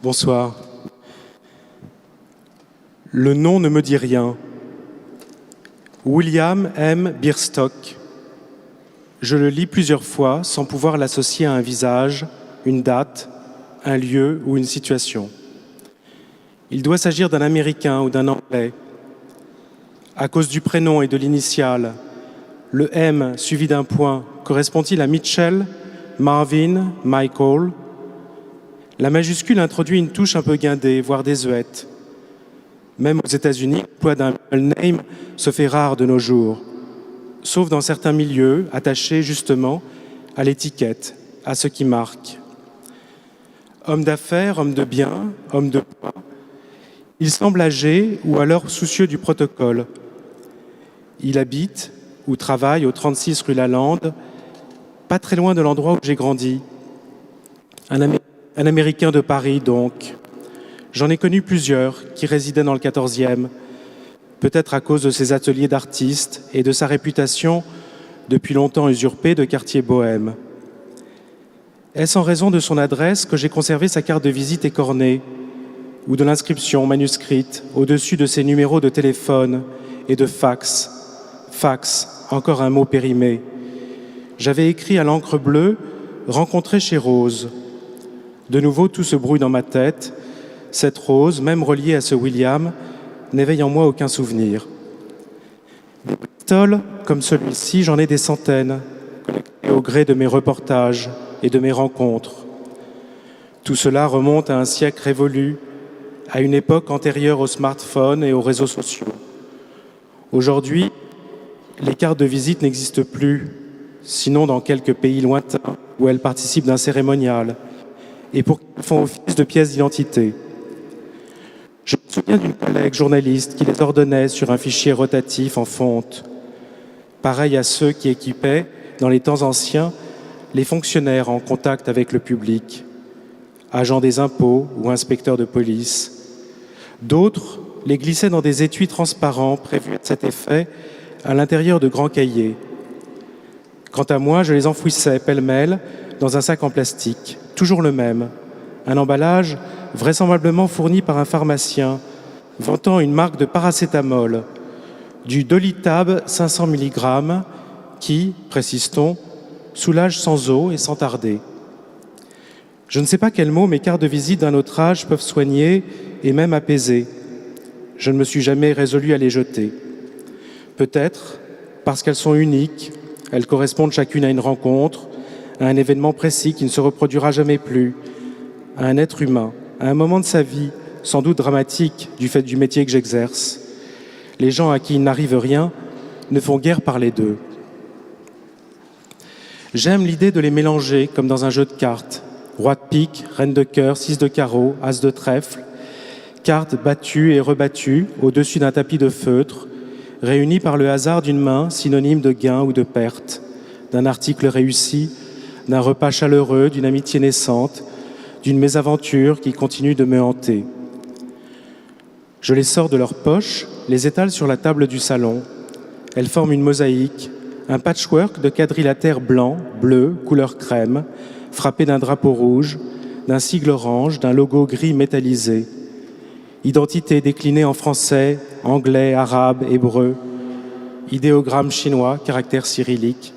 Bonsoir. Le nom ne me dit rien. William M. Bierstock. Je le lis plusieurs fois sans pouvoir l'associer à un visage, une date, un lieu ou une situation. Il doit s'agir d'un Américain ou d'un Anglais. À cause du prénom et de l'initiale, le M suivi d'un point correspond-il à Mitchell, Marvin, Michael? La majuscule introduit une touche un peu guindée, voire désuète. Même aux États-Unis, l'emploi d'un middle name se fait rare de nos jours, sauf dans certains milieux attachés justement à l'étiquette, à ce qui marque. Homme d'affaires, homme de bien, homme de poids, il semble âgé ou alors soucieux du protocole. Il habite ou travaille au 36 rue Lalande, pas très loin de l'endroit où j'ai grandi. Un Américain de Paris, donc. J'en ai connu plusieurs qui résidaient dans le 14e, peut-être à cause de ses ateliers d'artistes et de sa réputation depuis longtemps usurpée de quartier bohème. Est-ce en raison de son adresse que j'ai conservé sa carte de visite écornée ou de l'inscription manuscrite au-dessus de ses numéros de téléphone et de fax? Fax, encore un mot périmé. J'avais écrit à l'encre bleue « Rencontré chez Rose ». De nouveau, tout se brouille dans ma tête. Cette Rose, même reliée à ce William, n'éveille en moi aucun souvenir. Des pistoles comme celui-ci, j'en ai des centaines, collectées au gré de mes reportages et de mes rencontres. Tout cela remonte à un siècle révolu, à une époque antérieure aux smartphones et aux réseaux sociaux. Aujourd'hui, les cartes de visite n'existent plus, sinon dans quelques pays lointains où elles participent d'un cérémonial et pour qu'ils font office de pièces d'identité. Je me souviens d'une collègue journaliste qui les ordonnait sur un fichier rotatif en fonte, pareil à ceux qui équipaient, dans les temps anciens, les fonctionnaires en contact avec le public, agents des impôts ou inspecteurs de police. D'autres les glissaient dans des étuis transparents prévus à cet effet à l'intérieur de grands cahiers. Quant à moi, je les enfouissais pêle-mêle dans un sac en plastique, toujours le même, un emballage vraisemblablement fourni par un pharmacien, vantant une marque de paracétamol, du Dolitab 500 mg, qui, précise-t-on, soulage sans eau et sans tarder. Je ne sais pas quels mots mes cartes de visite d'un autre âge peuvent soigner et même apaiser. Je ne me suis jamais résolu à les jeter. Peut-être parce qu'elles sont uniques, elles correspondent chacune à une rencontre, à un événement précis qui ne se reproduira jamais plus, à un être humain, à un moment de sa vie, sans doute dramatique du fait du métier que j'exerce. Les gens à qui il n'arrive rien ne font guère parler d'eux. J'aime l'idée de les mélanger comme dans un jeu de cartes. Roi de pique, reine de cœur, 6 de carreau, as de trèfle, cartes battues et rebattues au-dessus d'un tapis de feutre, réunies par le hasard d'une main, synonyme de gain ou de perte, d'un article réussi, d'un repas chaleureux, d'une amitié naissante, d'une mésaventure qui continue de me hanter. Je les sors de leur poche, les étale sur la table du salon. Elles forment une mosaïque, un patchwork de quadrilatères blancs, bleus, couleur crème, frappés d'un drapeau rouge, d'un sigle orange, d'un logo gris métallisé. Identité déclinée en français, anglais, arabe, hébreu. Idéogramme chinois, caractère cyrillique.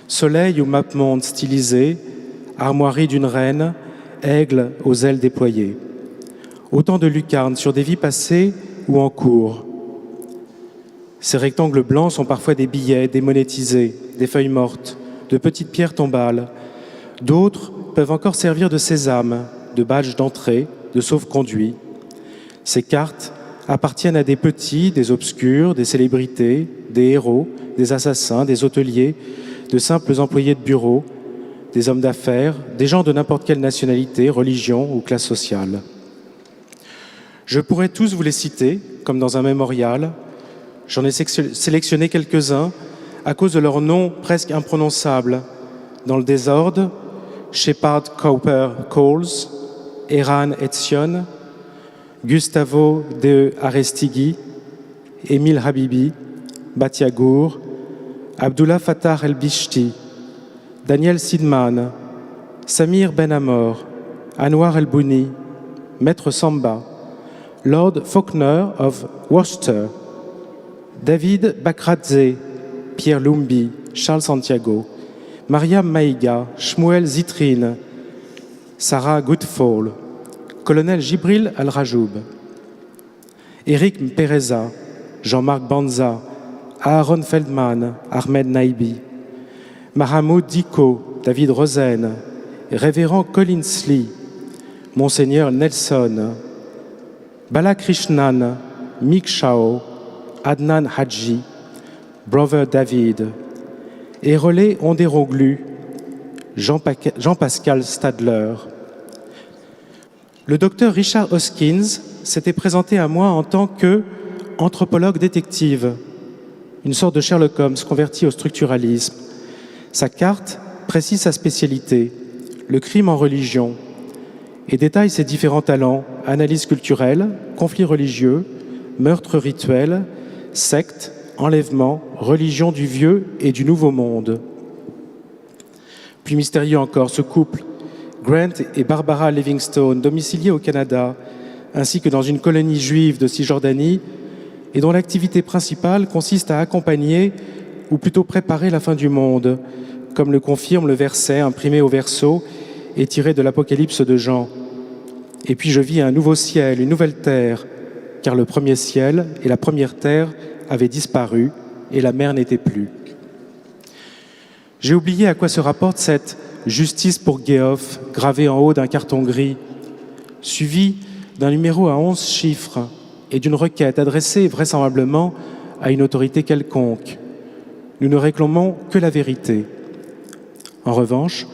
Soleil ou mappemonde stylisé, armoirie d'une reine, aigle aux ailes déployées. Autant de lucarnes sur des vies passées ou en cours. Ces rectangles blancs sont parfois des billets démonétisés, des feuilles mortes, de petites pierres tombales. D'autres peuvent encore servir de sésame, de badge d'entrée, de sauve-conduit. Ces cartes appartiennent à des petits, des obscurs, des célébrités, des héros, des assassins, des hôteliers, de simples employés de bureau, des hommes d'affaires, des gens de n'importe quelle nationalité, religion ou classe sociale. Je pourrais tous vous les citer, comme dans un mémorial. J'en ai sélectionné quelques-uns à cause de leurs noms presque imprononçables. Dans le désordre, Shepard Cowper Coles, Eran Etzion, Gustavo de Arestigui, Émile Habibi, Batiagour, Abdullah Fattah el-Bishti, Daniel Sidman, Samir Ben Amor, Anwar El-Bouni, Maître Samba, Lord Faulkner of Worcester, David Bakradze, Pierre Lumbi, Charles Santiago, Mariam Maïga, Shmuel Zitrine, Sarah Goodfall, Colonel Gibril Al-Rajoub, Eric Mpereza, Jean-Marc Banza, Aaron Feldman, Ahmed Naibi, Mahamoud Diko, David Rosen, Révérend Collins Lee, Monseigneur Nelson, Balakrishnan, Mick Shao, Adnan Hadji, Brother David, Erolé Ondéroglu, Jean-Pascal Stadler. Le docteur Richard Hoskins s'était présenté à moi en tant qu'anthropologue détective, une sorte de Sherlock Holmes converti au structuralisme. Sa carte précise sa spécialité, le crime en religion, et détaille ses différents talents, analyse culturelle, conflits religieux, meurtres rituels, sectes, enlèvements, religion du vieux et du nouveau monde. Puis mystérieux encore, ce couple, Grant et Barbara Livingstone, domiciliés au Canada, ainsi que dans une colonie juive de Cisjordanie, et dont l'activité principale consiste à accompagner, ou plutôt préparer la fin du monde, comme le confirme le verset imprimé au verso et tiré de l'Apocalypse de Jean. Et puis je vis un nouveau ciel, une nouvelle terre, car le premier ciel et la première terre avaient disparu et la mer n'était plus. J'ai oublié à quoi se rapporte cette « justice pour Geoff » gravée en haut d'un carton gris, suivie d'un numéro à 11 chiffres et d'une requête adressée vraisemblablement à une autorité quelconque. Nous ne réclamons que la vérité. En revanche,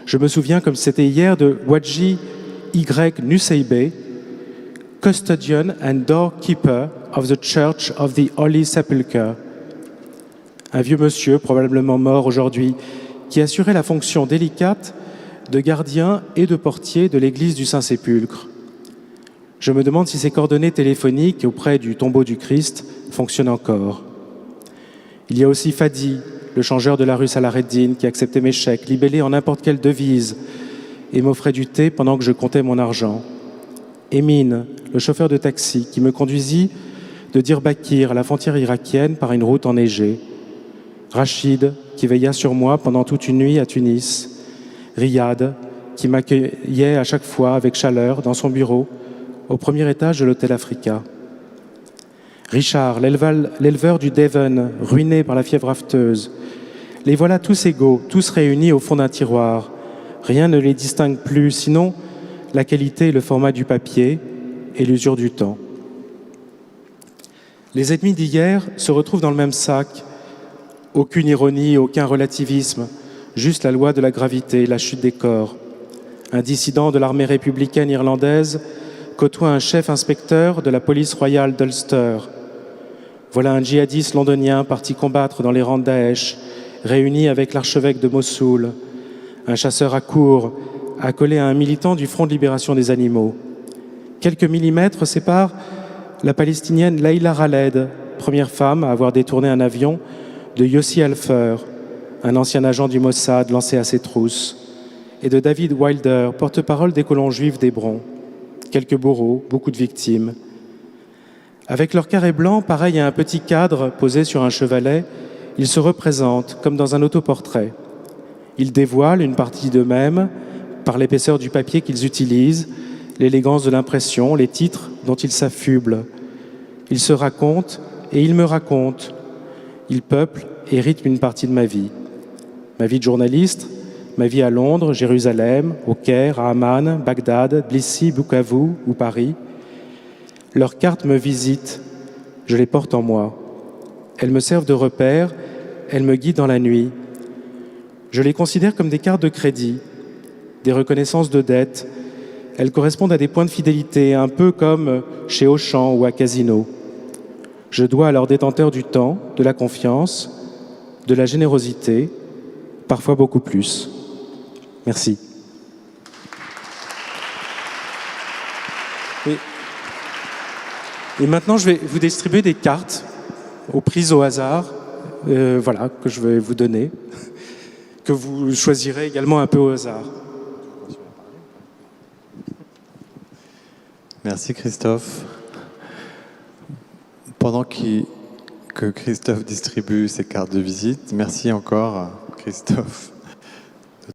je me souviens comme c'était hier de Wadji Y. Nusseibeh, Custodian and Doorkeeper of the Church of the Holy Sepulchre, un vieux monsieur, probablement mort aujourd'hui, qui assurait la fonction délicate de gardien et de portier de l'église du Saint-Sépulcre. Je me demande si ses coordonnées téléphoniques auprès du tombeau du Christ fonctionnent encore. Il y a aussi Fadi, le changeur de la rue Salareddin, qui acceptait mes chèques, libellés en n'importe quelle devise, et m'offrait du thé pendant que je comptais mon argent. Emin, le chauffeur de taxi, qui me conduisit de Diyarbakir à la frontière irakienne par une route enneigée. Rachid, qui veilla sur moi pendant toute une nuit à Tunis. Riyad, qui m'accueillait à chaque fois avec chaleur dans son bureau, au premier étage de l'hôtel Africa. Richard, l'éleveur du Devon, ruiné par la fièvre afteuse. Les voilà tous égaux, tous réunis au fond d'un tiroir. Rien ne les distingue plus, sinon la qualité et le format du papier et l'usure du temps. Les ennemis d'hier se retrouvent dans le même sac. Aucune ironie, aucun relativisme, juste la loi de la gravité, la chute des corps. Un dissident de l'armée républicaine irlandaise côtoie un chef inspecteur de la police royale d'Ulster. Voilà un djihadiste londonien parti combattre dans les rangs de Daesh, réuni avec l'archevêque de Mossoul. Un chasseur à courre, accolé à un militant du Front de libération des animaux. Quelques millimètres séparent la Palestinienne Leila Khaled, première femme à avoir détourné un avion, de Yossi Alfer, un ancien agent du Mossad lancé à ses trousses, et de David Wilder, porte-parole des colons juifs d'Hébron. Quelques bourreaux, beaucoup de victimes. Avec leur carré blanc, pareil à un petit cadre posé sur un chevalet, ils se représentent comme dans un autoportrait. Ils dévoilent une partie d'eux-mêmes par l'épaisseur du papier qu'ils utilisent, l'élégance de l'impression, les titres dont ils s'affublent. Ils se racontent et ils me racontent. Ils peuplent et rythment une partie de ma vie. Ma vie de journaliste, ma vie à Londres, Jérusalem, au Caire, à Amman, Bagdad, Tbilissi, Bukavu ou Paris. Leurs cartes me visitent, je les porte en moi. Elles me servent de repère, elles me guident dans la nuit. Je les considère comme des cartes de crédit, des reconnaissances de dette. Elles correspondent à des points de fidélité, un peu comme chez Auchan ou à Casino. Je dois à leurs détenteurs du temps, de la confiance, de la générosité, parfois beaucoup plus. Merci. Et maintenant, je vais vous distribuer des cartes aux prises au hasard, voilà, que je vais vous donner, que vous choisirez également un peu au hasard. Merci Christophe. Pendant que Christophe distribue ses cartes de visite, merci encore Christophe